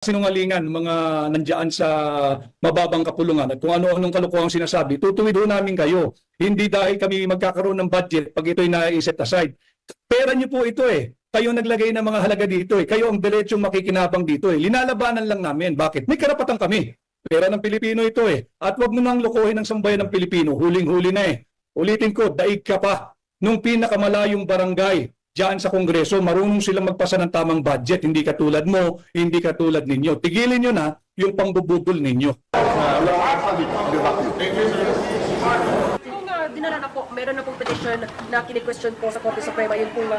sinungalingan mga nandiyan sa mababang kapulungan at kung ano-anong kalokohang sinasabi, tutuwid ho namin kayo. Hindi dahil kami magkakaroon ng budget pag ito'y na-set aside. Pera niyo po ito eh. Kayo naglagay ng mga halaga dito eh. Kayo ang diretsong makikinabang dito eh. Linalabanan lang namin. Bakit? May karapatan kami. Pera ng Pilipino ito eh. At wag mo nang lokohin ang sambayan ng Pilipino. Huling-huli na eh. Ulitin ko, daig ka pa. Nung pinakamalayong barangay, diyan sa Kongreso, marunong silang magpasa ng tamang budget. Hindi katulad mo, hindi katulad ninyo. Tigilin nyo na yung pangbubudol ninyo. Kung dinala na po, meron na pong petition na kini-question po sa Korte Suprema yung pong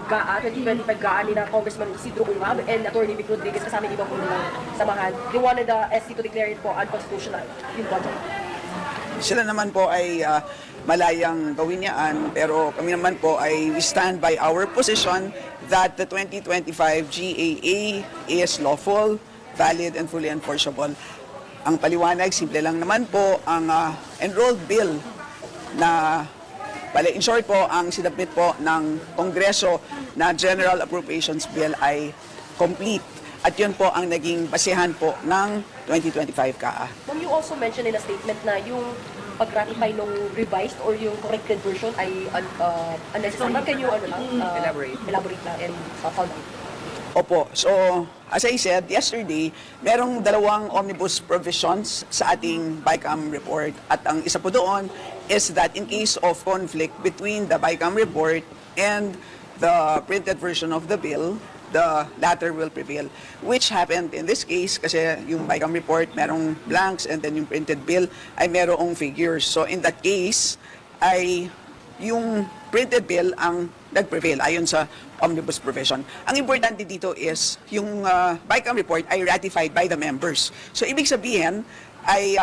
GAA, 2025 GAA ni na Congressman Isidro Ungab and Attorney Vic Rodriguez kasama ibang po ng samahan. They wanted the SC to declare it po unconstitutional yung budget. Sila naman po ay malayang gawin yan, pero kami naman po ay we stand by our position that the 2025 GAA is lawful, valid, and fully enforceable. Ang paliwanag, simple lang naman po, ang enrolled bill na, in short po, ang sinabit po ng Kongreso na General Appropriations Bill ay complete. At yun po ang naging basehan po ng 2025 CAA. Ma'am, you also mentioned in a statement na yung pag-ratify ng revised or yung corrected version ay unnecessary. Ma'am, can you elaborate lang and found out? Opo. So, as I said, yesterday, merong dalawang omnibus provisions sa ating BICAM report. At ang isa po doon is that in case of conflict between the BICAM report and the printed version of the bill, the latter will prevail. Which happened in this case kasi yung BICAM report merong blanks and then yung printed bill ay merong figures. So in that case ay yung printed bill ang nag-prevail ayon sa omnibus provision. Ang importante dito is yung BICAM report ay ratified by the members. So ibig sabihin ay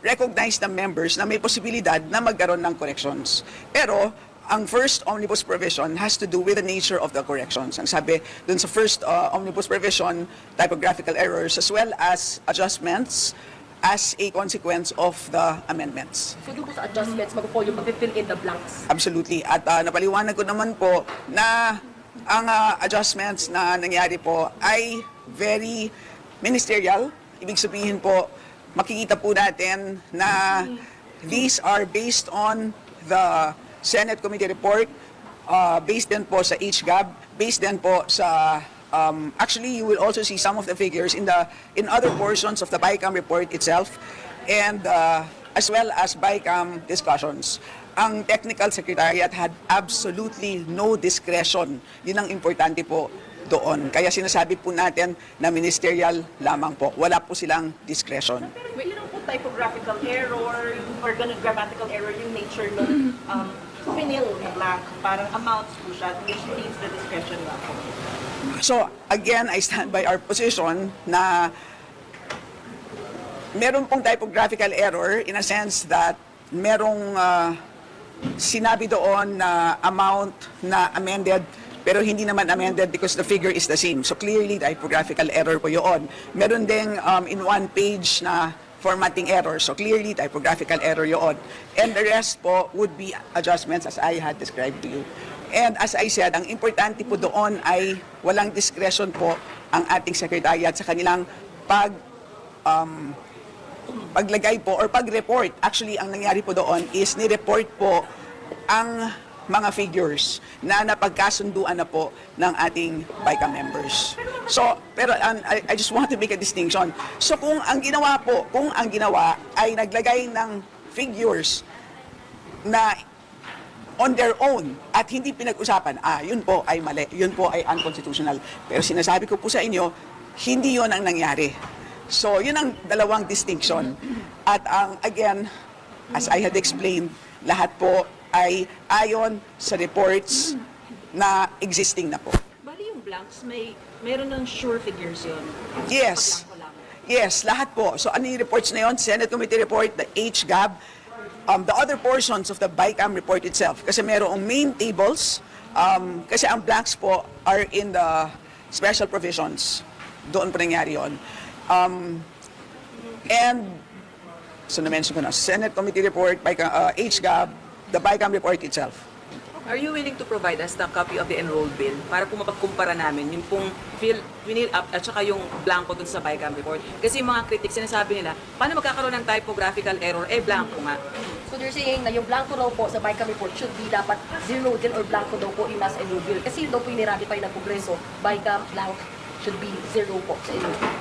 recognize ng members na may posibilidad na magkaroon ng corrections. Pero ang first omnibus provision has to do with the nature of the corrections. Ang sabi dun sa first omnibus provision, typographical errors as well as adjustments as a consequence of the amendments. So doon po sa adjustments, mag-fall yung mag-fill in the blanks. Absolutely. At napaliwanag ko naman po na ang adjustments na nangyari po ay very ministerial. Ibig sabihin po, makikita po natin na these are based on the Senate Committee report, based din po sa HGAB, based din po sa, actually you will also see some of the figures in other portions of the BICAM report itself, and as well as BICAM discussions. Ang Technical Secretariat had absolutely no discretion. Yun ang importante po doon. Kaya sinasabi po natin na ministerial lamang po. Wala po silang discretion. Pero yun ang po typographical error, or grammatical error, yung nature ng pinil na blank, parang amounts po siya, which needs the discretion lang po. So, again, I stand by our position na meron pong typographical error in a sense that merong sinabi doon na amount na amended pero hindi naman amended because the figure is the same. So clearly, typographical error po yun. Meron ding in one page na formatting error. So clearly, typographical error yun. And the rest po would be adjustments as I had described to you. And as I said, ang importante po doon ay walang discretion po ang ating secretariat sa kanilang paglagay po or pag-report. Actually, ang nangyari po doon is ni-report po ang mga figures na napagkasunduan na po ng ating BICAM members. So, pero I just want to make a distinction. So, kung ang ginawa ay naglagay ng figures na on their own at hindi pinag-usapan, yun po ay mali, yun po ay unconstitutional. Pero sinasabi ko po sa inyo, hindi yun ang nangyari. So, yun ang dalawang distinction. At again, as I had explained, lahat po ay ayon sa reports na existing na po. Bali yung blanks, meron ng sure figures yun. Yes. Yes, lahat po. So ano yung reports na yun? Senate Committee report, the HGAB, the other portions of the BICAM report itself. Kasi merong main tables, kasi ang blanks po are in the special provisions. Doon po nangyari yun. And, so na-mention ko na, Senate Committee report, HGAB, the BICAM report itself. Are you willing to provide us the copy of the enrolled bill para po mapagkumpara namin yung pong fill up at saka yung blanco dun sa BICAM report? Kasi yung mga critics, sinasabi nila, paano magkakaroon ng typographical error? Blanco nga. So they're saying na yung blanco daw po sa BICAM report should be dapat zero din or blanco daw po yung nasa enrolled bill. Kasi yun daw po yung niratify ng Kongreso, BICAM blank should be zero po sa enrolled bill.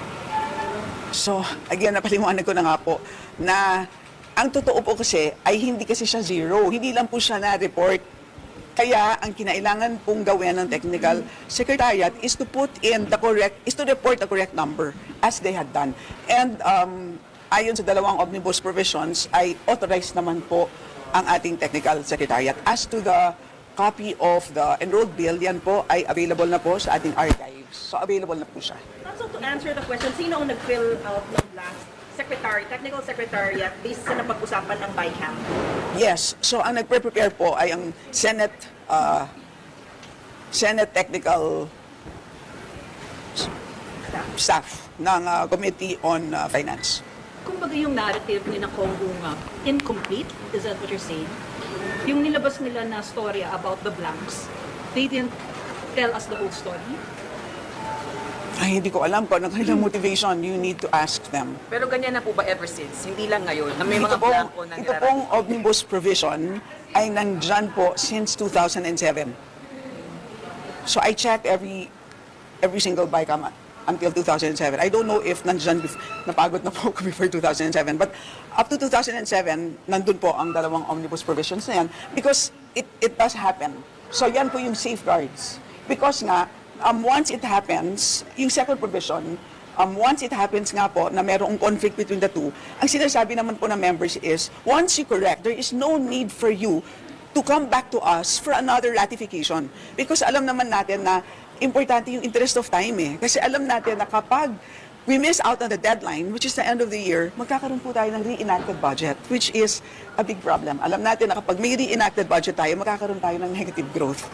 So, again, napaliwanag ko na nga po na ang totoo po kasi ay hindi kasi siya zero. Hindi lang po siya na-report. Kaya, ang kinailangan pong gawin ng Technical Secretariat is to report the correct number as they had done. And ayon sa dalawang omnibus provisions, ay authorized naman po ang ating Technical Secretariat. As to the copy of the enrolled bill, yan po ay available na po sa ating archives. So, available na po siya. So to answer the question, sino ang nag-fill out ng blanks? Technical Secretariat, based sa napag-usapan ng BICAM. Yes. So, ang nagpre-prepare po ay ang Senate Technical Staff ng Committee on Finance. Kumbaga yung narrative ni na Congo nga, incomplete, is that what you're saying? Yung nilabas nila na storya about the blanks, they didn't tell us the whole story? Ay, hindi ko alam kung ano kanilang motivation. You need to ask them. Pero ganyan na po ba ever since? Hindi lang ngayon, na may mga blanco na Ito pong omnibus provision ay nandyan po since 2007. So I checked every single BICAM until 2007. I don't know if nandyan, napagod na po ako before 2007. But up to 2007, nandun po ang dalawang omnibus provisions na yan because it does happen. So yan po yung safeguards. Because nga, once it happens, yung second provision, once it happens nga po na mayroong conflict between the two, ang sinasabi naman po ng members is, once you correct, there is no need for you to come back to us for another ratification. Because alam naman natin na importante yung interest of time eh. Kasi alam natin na kapag we miss out on the deadline, which is the end of the year, magkakaroon po tayo ng reenacted budget, which is a big problem. Alam natin na kapag may reenacted budget tayo, magkakaroon tayo ng negative growth.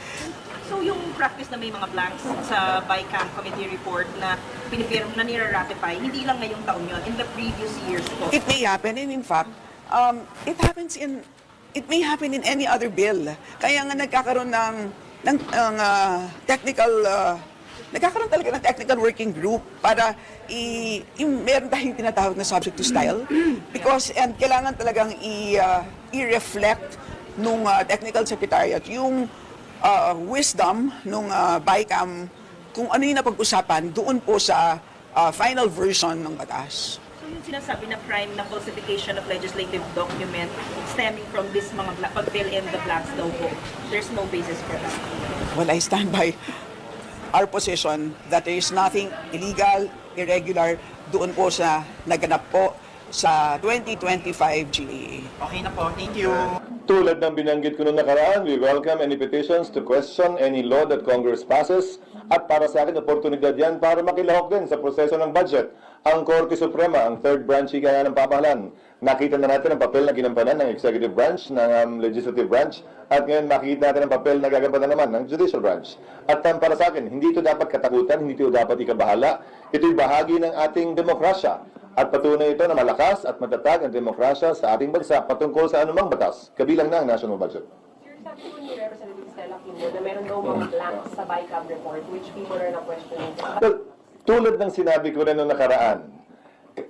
So yung practice na may mga blanks sa BICAM committee report na pinipirm na nire-ratify, hindi lang ngayong taon yun, in the previous years po. It may happen, and in fact, it may happen in any other bill. Kaya nga nagkakaroon ng nagkakaroon talaga ng technical working group para meron tayong tinatawag na subject to style. Because, and kailangan talagang i-reflect nung technical secretariat yung wisdom nung BICAM kung ano yung napag-usapan doon po sa final version ng batas. So yung sinasabi na crime na falsification of legislative document stemming from this mga pag-fill in the blanks daw po, there's no basis for that. Well, I stand by our position that there is nothing illegal, irregular doon po sa naganap po sa 2025 GAA. Okay na po, thank you. Tulad ng binanggit ko noong nakaraan, we welcome any petitions to question any law that Congress passes at para sa akin, oportunidad yan para makilahok din sa proseso ng budget. Ang Korte Suprema, ang third branch kaya ng pamahalaan. Nakita na natin ang papel na ginampanan ng executive branch, ng legislative branch, at ngayon makikita natin ang papel na gagampanan naman ng judicial branch. At para sa akin, hindi ito dapat katakutan, hindi ito dapat ikabahala. Ito'y bahagi ng ating demokrasya. At patunay ito na malakas at matatag ang demokrasya sa ating bansa patungkol sa anumang batas, kabilang na ang national budget. Sir, sabi po ni Representative Stella Quino na meron daw mga blanks sa BICAM report which people are na questioning. Well, tulad ng sinabi ko rin noong nakaraan,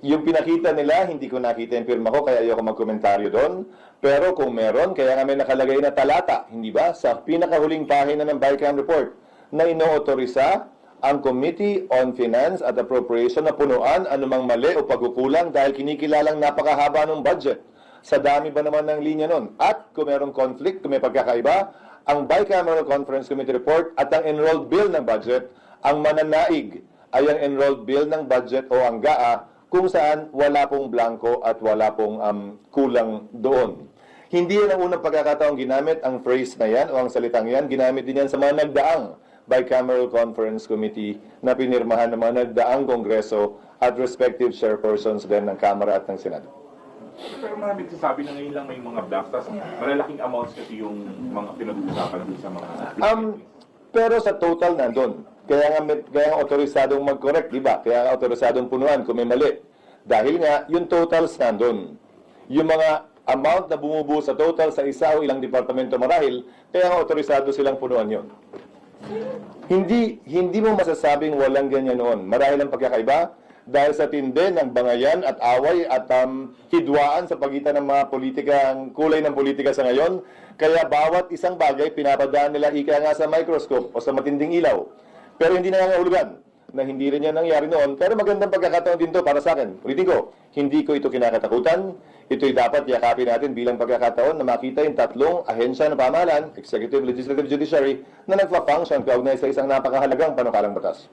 yung pinakita nila, hindi ko nakita yung pirma ko, kaya ayoko magkomentaryo doon. Pero kung meron, kaya nga may nakalagay na talata, hindi ba, sa pinakahuling pahina ng BICAM report, na ino-autorisa ang Committee on Finance at Appropriation na punuan anumang mali o pagkukulang dahil kinikilalang napakahaba ng budget. Sa dami ba naman ng linya nun? At kung merong conflict, kung may pagkakaiba, ang Bicameral Conference Committee report at ang enrolled bill ng budget, ang mananaig ay ang enrolled bill ng budget o ang GAA kung saan wala pong blanco at wala pong kulang doon. Hindi yan ang unang pagkakataong ginamit ang phrase na yan o ang salitang yan. Ginamit din yan sa mga nagdaang Bicameral Conference Committee na pinirmahan ng mga nagdaang Kongreso at respective chairpersons din ng Kamara at ng Senado. Pero marami nagsasabi na ngayon lang may mga blacks, tapos malalaking amounts kasi yung mga pinag-uusapan dun sa mga... Pero sa total nandun. Kaya nga autorisadong mag-correct, di ba? Kaya nga autorisadong punuan kung may mali. Dahil nga, yung totals nandun. Yung mga amount na bumubuo sa total sa isa o ilang departamento marahil, kaya nga otorisado silang punuan yon. Hindi mo masasabing walang ganyan noon. Marahil ang pagkakaiba dahil sa tindi ng bangayan at away at hidwaan sa pagitan ng mga politika, ang kulay ng politika sa ngayon, kaya bawat isang bagay pinapadaan nila ika nga sa microscope o sa matinding ilaw. Pero hindi nangangahulugan na hindi rin yan nangyari noon. Pero magandang pagkakataon din to para sa akin. Ulitin ko, hindi ko ito kinakatakutan. Ito'y dapat yakapin natin bilang pagkakataon na makita yung tatlong ahensya ng pamahalaan, Executive, Legislative, Judiciary, na nagpa-function kaugnay sa isang napakahalagang panukalang batas.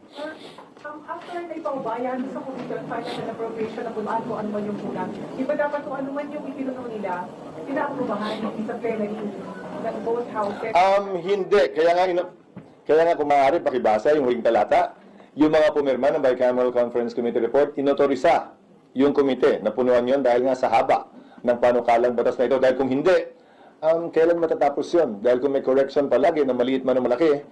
After na ipaubayan sa Commission on Finance and Appropriation na kung ano man yung kulang, di ba dapat kung ano man yung ipinunong nila, pinaaprubahan ng isang plenary ng both houses? Hindi. Kaya nga kung maaari pakibasa yung huling talata, yung mga pumirma ng Bicameral Conference Committee report, inotorisa yung komite na punuan yon dahil nga sa haba ng panukalang batas na ito. Dahil kung hindi, kailan matatapos yon? Dahil kung may correction palagi na maliit man o malaki,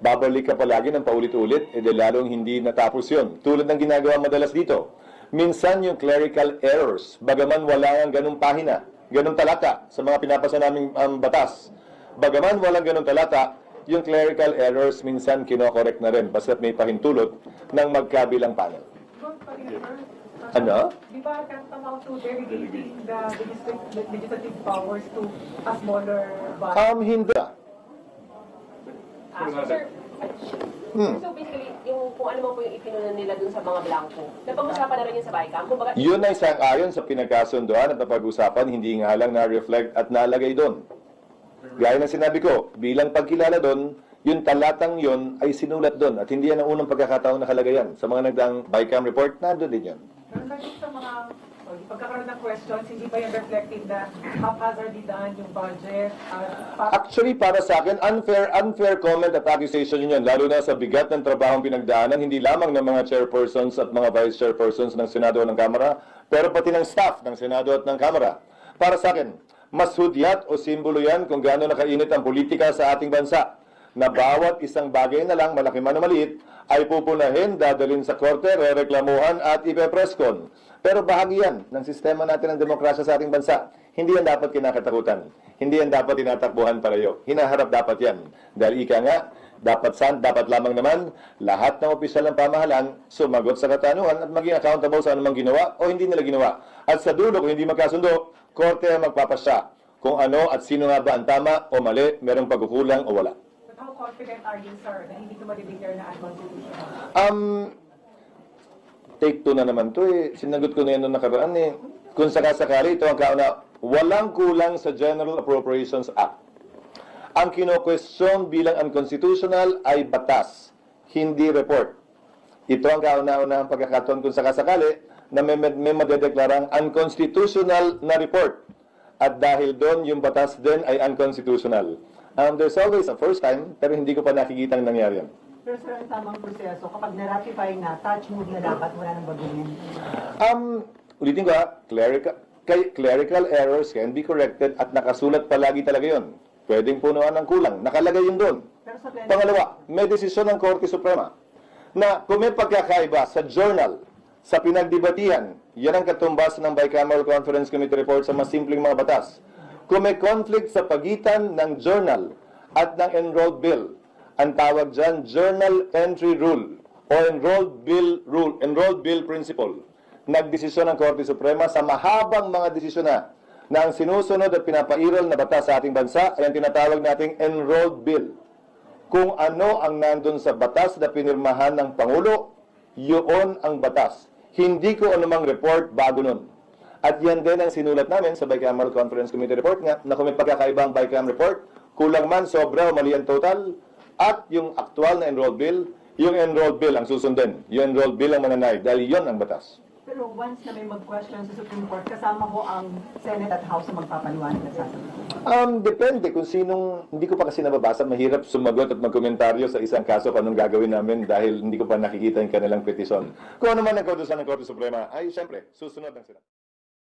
babalik ka palagi ng paulit-ulit, lalong hindi natapos yon. Tulad ng ginagawa madalas dito. Minsan yung clerical errors, bagaman wala ang ganung pahina, ganung talata sa mga pinapasa naming batas. Bagaman walang ganung talata, yung clerical errors minsan kinokorek na rin basta't may pahintulot ng magkabilang panel. Ano? Di ba tantamount to delegating the legislative powers to a smaller body? Hindi. Sir, so basically, yung kung ano man po yung ipinunan nila dun sa mga blanco, napag-usapan na rin yun sa BICAM. Kumbaga, Yun ay sang-ayon sa pinagkasunduan at napag-usapan, hindi nga lang na-reflect at nalagay doon. Gaya ng sinabi ko, bilang pagkilala doon, yung talatang yon ay sinulat doon at hindi yan ang unang pagkakataong nakalagay yan. Sa mga nagdaang BICAM report, nandun din yan. Pero lagi sa mga pagkakaroon ng questions, hindi ba yung reflecting the haphazardly done yung budget? Actually, para sa akin, unfair comment at accusation yun, lalo na sa bigat ng trabahong pinagdaanan, hindi lamang ng mga chairpersons at mga vice chairpersons ng Senado at ng Kamara, pero pati ng staff ng Senado at ng Kamara. Para sa akin, mas hudyat o simbolo yan kung gaano nakainit ang politika sa ating bansa, na bawat isang bagay na lang, malaki man o maliit, ay pupunahin, dadalhin sa korte, rereklamuhan at ipepreskon. Pero bahagi yan ng sistema natin ng demokrasya sa ating bansa. Hindi yan dapat kinakatakutan. Hindi yan dapat tinatakbuhan pareho. Hinaharap dapat yan. Dahil ika nga, dapat lamang naman lahat ng opisyal ng pamahalaan sumagot sa katanungan at maging accountable sa anumang ginawa o hindi nila ginawa. At sa dulo, kung hindi magkasundo, korte ang magpapasya kung ano at sino nga ba ang tama o mali, merong pagkukulang o wala. But how confident are you, sir, na hindi ito madideclare na unconstitutional? Take 2 na naman to eh. Sinagot ko na yan noong nakaraan eh. Kung sakasakali, ito ang kauna, walang kulang sa General Appropriations Act. Ang kino-question bilang unconstitutional ay batas, hindi report. Ito ang kauna-unahang pagkakataon kung sakasakali na may madedeklarang unconstitutional na report. At dahil doon, yung batas din ay unconstitutional. There's always a first time, pero hindi ko pa nakikita ang nangyari yan. Pero sir, ang tamang proseso, kapag na-ratify na, touch move na dapat, wala nang baguhin. Ulitin ko clerical errors can be corrected at nakasulat palagi talaga yun. Pwedeng punuan ng kulang. Nakalagay yun doon. Pero sa plenary, Pangalawa, may desisyon ng Korte Suprema na kung may pagkakaiba sa journal, sa pinagdebatihan, yan ang katumbas ng Bicameral Conference Committee report sa mas simpleng mga batas. Kung may conflict sa pagitan ng journal at ng enrolled bill, ang tawag dyan, Journal Entry Rule o Enrolled Bill Principle. Nagdesisyon ng Korte Suprema sa mahabang mga desisyon na ang sinusunod at pinapairal na batas sa ating bansa ay ang tinatawag nating Enrolled Bill. Kung ano ang nandun sa batas na pinirmahan ng Pangulo, yun ang batas. Hindi ko anumang report bago nun. At yan din ang sinulat namin sa Bicameral Conference Committee report nga na kung may pagkakaiba ang Bicam report, kulang man, sobra o mali ang total, at yung aktual na enrolled bill, yung enrolled bill ang susundin. Yung enrolled bill ang mananaig dahil yon ang batas. pero once na may mag-question sa Supreme Court, kasama ko ang Senate at House na magpapaliwanag at sasagot. Depende kung sinong, hindi ko pa kasi nababasa, mahirap sumagot at magkomentaryo sa isang kaso kung anong gagawin namin dahil hindi ko pa nakikita yung kanilang petisyon. Kung ano man ang kautusan ng Korte Suprema, ay siyempre, susunod ang sila.